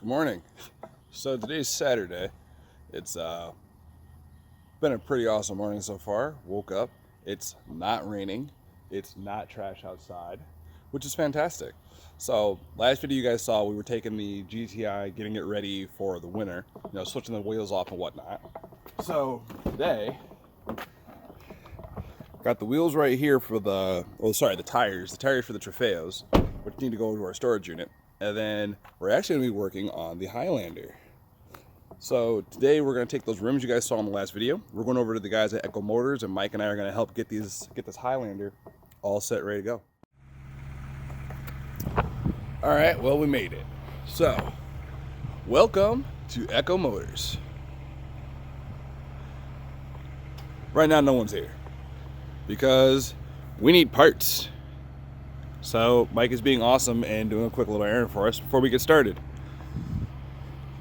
Good morning. So today's Saturday. It's been a pretty awesome morning so far. Woke up. It's not raining. It's not trash outside, which is fantastic. So last video you guys saw, we were taking the GTI, getting it ready for the winter, switching the wheels off and whatnot. So today, got the wheels right here for the tires for the Trofeos, which need to go into our storage unit. And then we're actually going to be working on the Highlander. So today we're going to take those rims you guys saw in the last video. We're going over to the guys at Echo Motors, and Mike and I are going to help get this Highlander all set, ready to go. All right, well, we made it. So, welcome to Echo Motors. Right now, no one's here because we need parts. So Mike is being awesome and doing a quick little errand for us before we get started.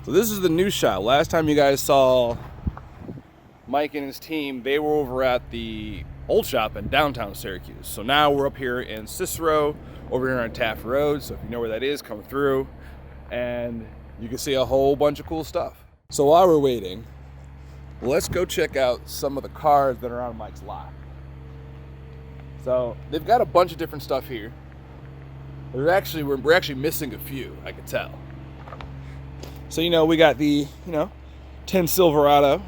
So this is the new shot. Last time you guys saw Mike and his team, they were over at the old shop in downtown Syracuse. So now we're up here in Cicero, over here on Taft Road. So if you know where that is, come through and you can see a whole bunch of cool stuff. So while we're waiting, let's go check out some of the cars that are on Mike's lot. So they've got a bunch of different stuff here. We're actually missing a few, I could tell. So, we got the, 10 Silverado.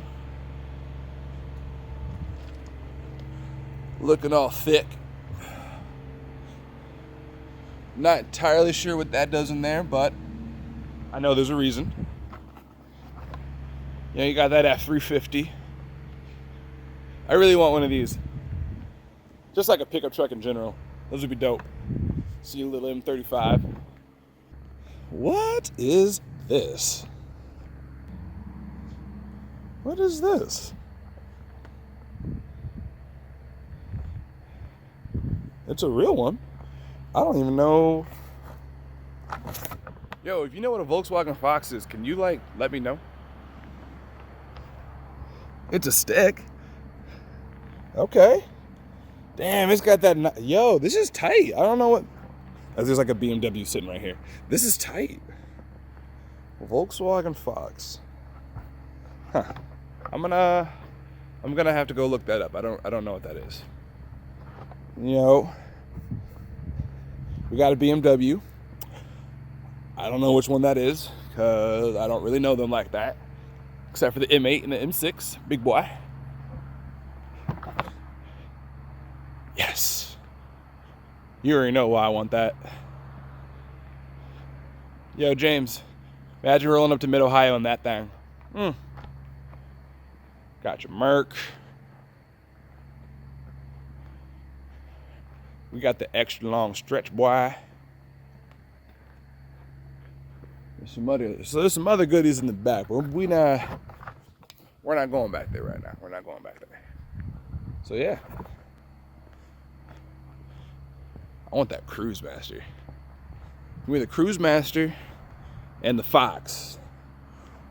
Looking all thick. Not entirely sure what that does in there, but I know there's a reason. You got that F350. I really want one of these. Just like a pickup truck in general. Those would be dope. See a little M35. What is this? What is this? It's a real one. I don't even know. Yo, if you know what a Volkswagen Fox is, can you let me know? It's a stick. Okay. Damn, it's got that. Yo, this is tight. I don't know what. There's like a BMW sitting right here. This is tight. Volkswagen Fox. Huh. I'm gonna have to go look that up. I don't know what that is. We got a BMW. I don't know which one that is because I don't really know them like that, except for the M8 and the M6. Big boy. Yes. You already know why I want that. Yo, James, imagine rolling up to Mid-Ohio in that thing. Got your Merc. We got the extra long stretch, boy. There's some other goodies in the back, but we're not going back there right now. We're not going back there. So yeah. I want that Cruise Master. Give me the Cruise Master and the Fox,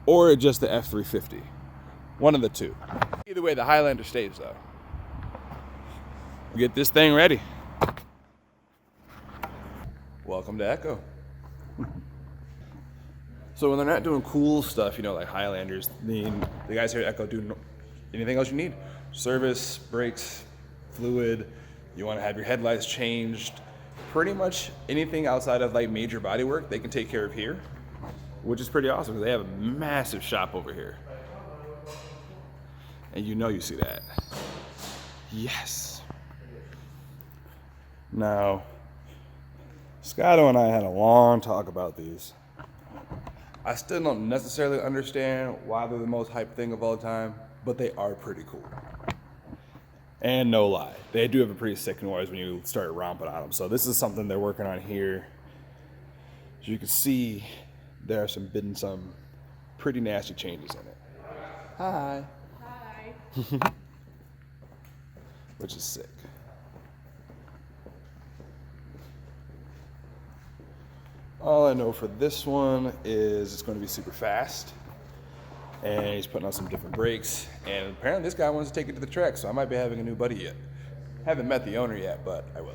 or just the F350. One of the two. Either way, the Highlander stays though. We'll get this thing ready. Welcome to Echo. So when they're not doing cool stuff, like Highlanders, the guys here at Echo do anything else you need. Service, brakes, fluid. You want to have your headlights changed. Pretty much anything outside of major body work they can take care of here, which is pretty awesome because they have a massive shop over here. And you see that. Yes. Now, Scotto and I had a long talk about these. I still don't necessarily understand why they're the most hyped thing of all time, but they are pretty cool. And no lie, they do have a pretty sick noise when you start romping on them. So this is something they're working on here. As you can see, there are some pretty nasty changes in it. Hi. Hi. Which is sick. All I know for this one is it's going to be super fast. And he's putting on some different brakes. And apparently this guy wants to take it to the track, so I might be having a new buddy yet. Haven't met the owner yet, but I will.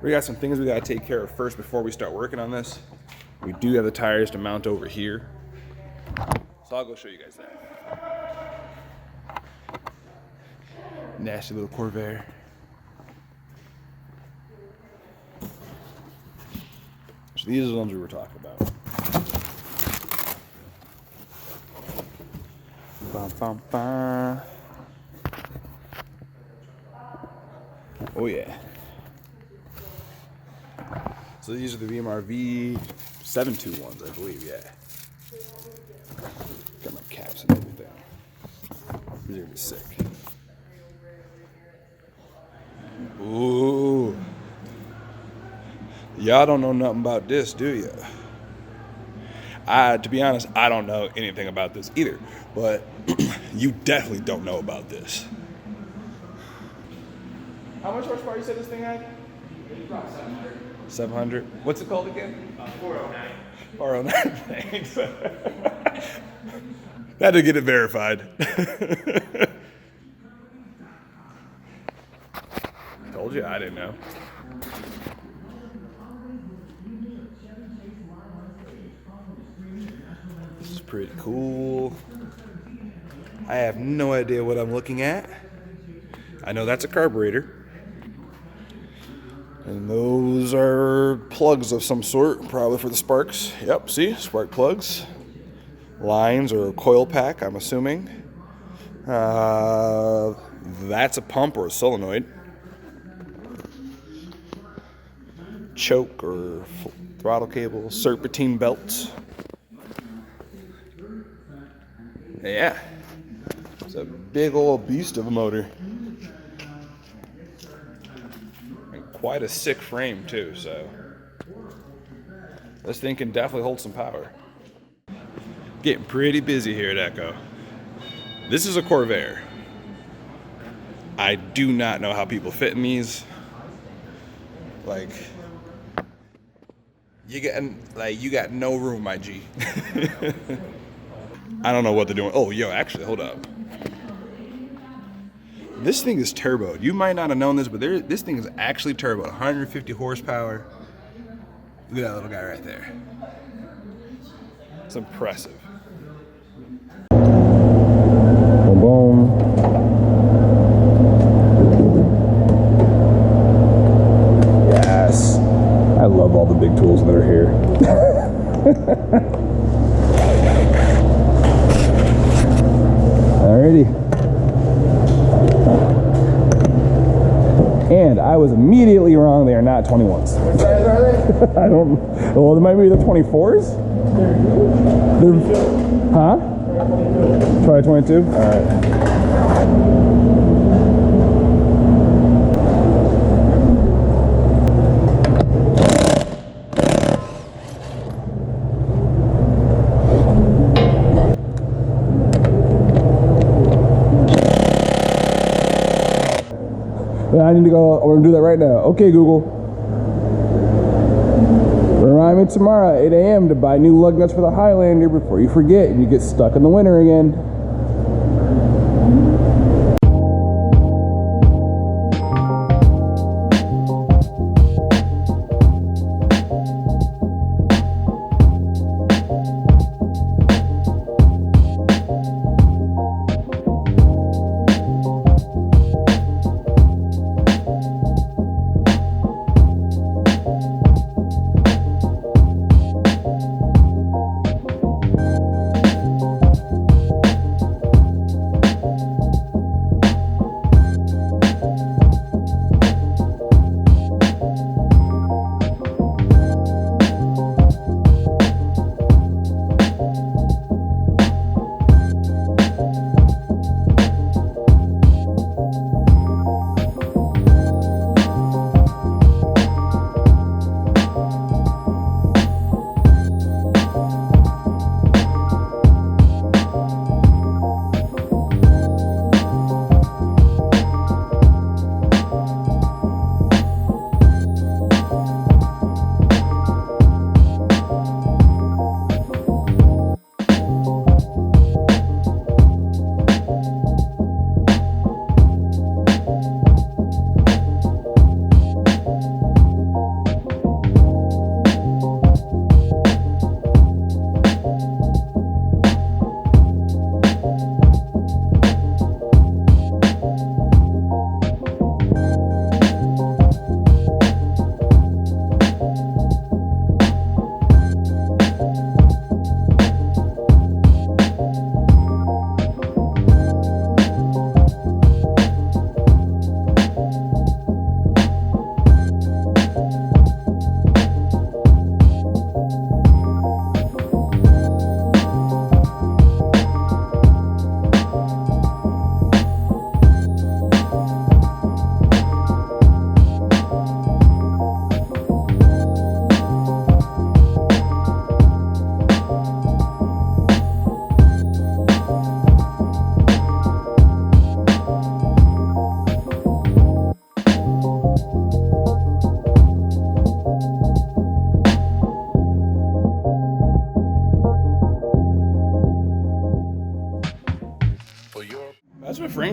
We got some things we got to take care of first before we start working on this. We do have the tires to mount over here. So I'll go show you guys that. Nasty little Corvair. So these are the ones we were talking about. Bum, bum, bum. Oh yeah. So these are the VMR V721s, I believe, yeah. Got my caps and everything. These are gonna be sick. Ooh. Y'all don't know nothing about this, do ya? To be honest, I don't know anything about this either, but you definitely don't know about this. How much horsepower you said this thing had? It's about 700. 700? What's it called again? 409. 409, thanks. Had to get it verified. Told you I didn't know. This is pretty cool. I have no idea what I'm looking at. I know that's a carburetor. And those are plugs of some sort, probably for the sparks. Yep, see, spark plugs. Lines or a coil pack, I'm assuming. That's a pump or a solenoid. Choke or throttle cable, serpentine belts. Yeah, it's a big old beast of a motor. And quite a sick frame too, so this thing can definitely hold some power. Getting pretty busy here at Echo. This is a Corvair. I do not know how people fit in these. Like, you got no room, my G. I don't know what they're doing. Oh, yo, actually, hold up. This thing is turboed. You might not have known this, but this thing is actually turboed. 150 horsepower. Look at that little guy right there. It's impressive. Boom, boom. Yes. I love all the big tools that are here. Alrighty. And I was immediately wrong. They are not 21s. What size are they? I don't. Well, they might be the 24s. They're, huh? Try 22. All right. I need to go. We're gonna do that right now. Okay, Google. Remind me tomorrow at 8 a.m. to buy new lug nuts for the Highlander before you forget and you get stuck in the winter again.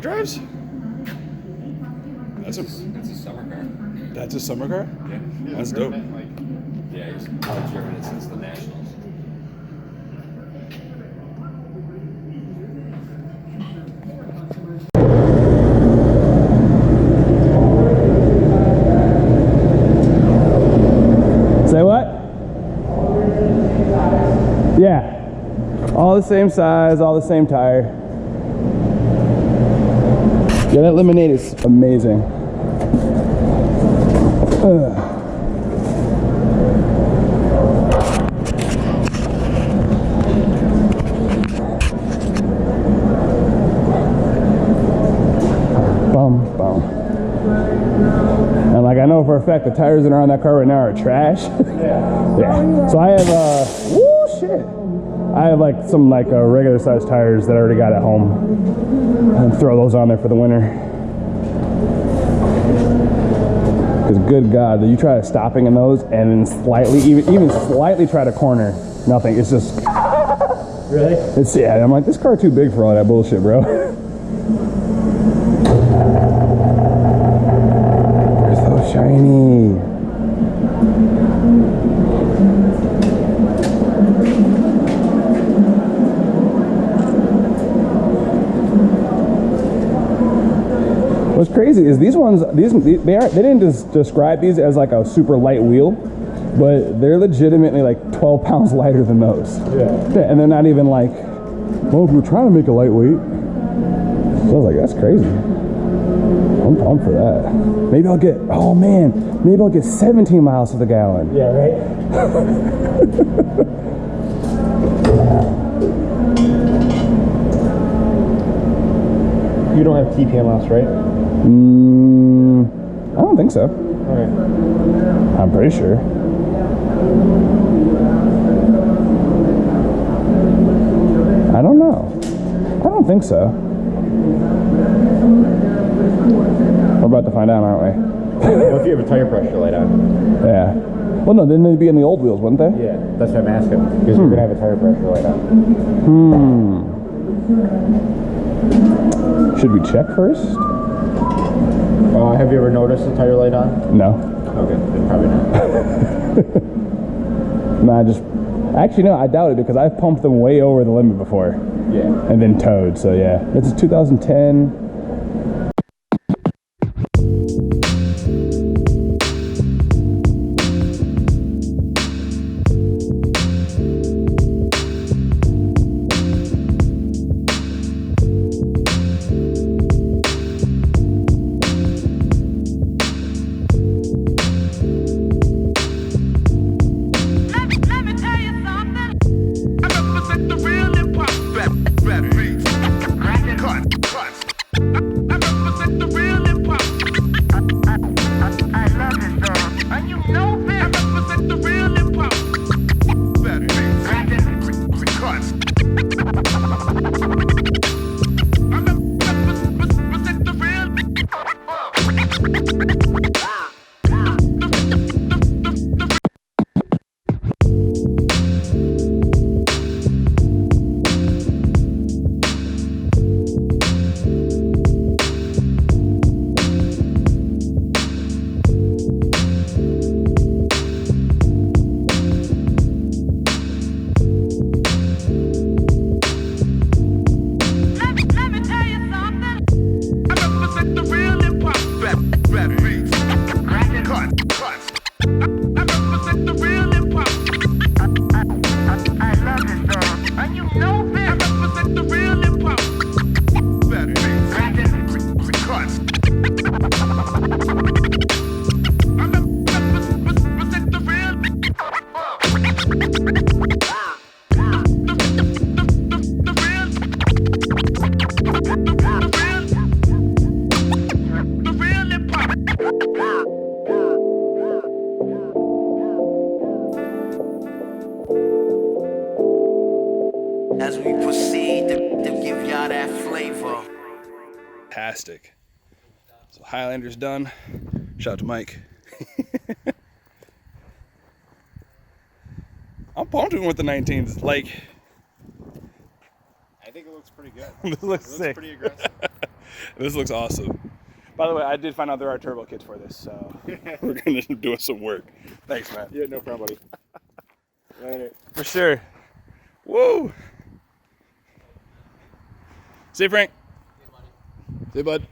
Frank drives? That's a summer car. That's a summer car? Yeah. That's dope. Yeah, he's driven it since the Nationals. Say what? Yeah. All the same size, all the same tire. Yeah, that lemonade is amazing. Bum, bum. And like I know for a fact the tires that are on that car right now are trash. Yeah. So I have woo shit. I have like some regular size tires that I already got at home. And throw those on there for the winter. Because good God, you try stopping in those and then slightly, even slightly try to corner, nothing. It's just Really? It's I'm like, this car too big for all that bullshit, bro. They're so shiny. What's crazy is these ones, they didn't just describe these as like a super light wheel, but they're legitimately like 12 pounds lighter than those. Yeah. And they're not even like, well, if we're trying to make a lightweight. So I was like, that's crazy. I'm pumped for that. Maybe I'll get, oh man, maybe I'll get 17 miles to the gallon. Yeah, right? You don't have TPM loss, right? I don't think so. Alright. I'm pretty sure. I don't know. I don't think so. We're about to find out, aren't we? Well, if you have a tire pressure light on. Yeah. Well, no, didn't they be in the old wheels, wouldn't they? Yeah, that's what I'm asking. Because you're going to have a tire pressure light on. Should we check first? Have you ever noticed the tire light on? No. Okay, then probably not. Nah, actually, no, I doubt it because I've pumped them way over the limit before. Yeah. And then towed, so yeah. This is 2010. As we proceed to give y'all that flavor. Fantastic. So Highlander's done. Shout out to Mike. I'm pumped with the 19s. Like, I think it looks pretty good. this looks sick. Pretty aggressive. This looks awesome. By the way, I did find out there are turbo kits for this, so we're gonna be doing some work. Thanks, man. Yeah, no problem, buddy. Later. For sure. Whoa. See you, Frank. See you, bud.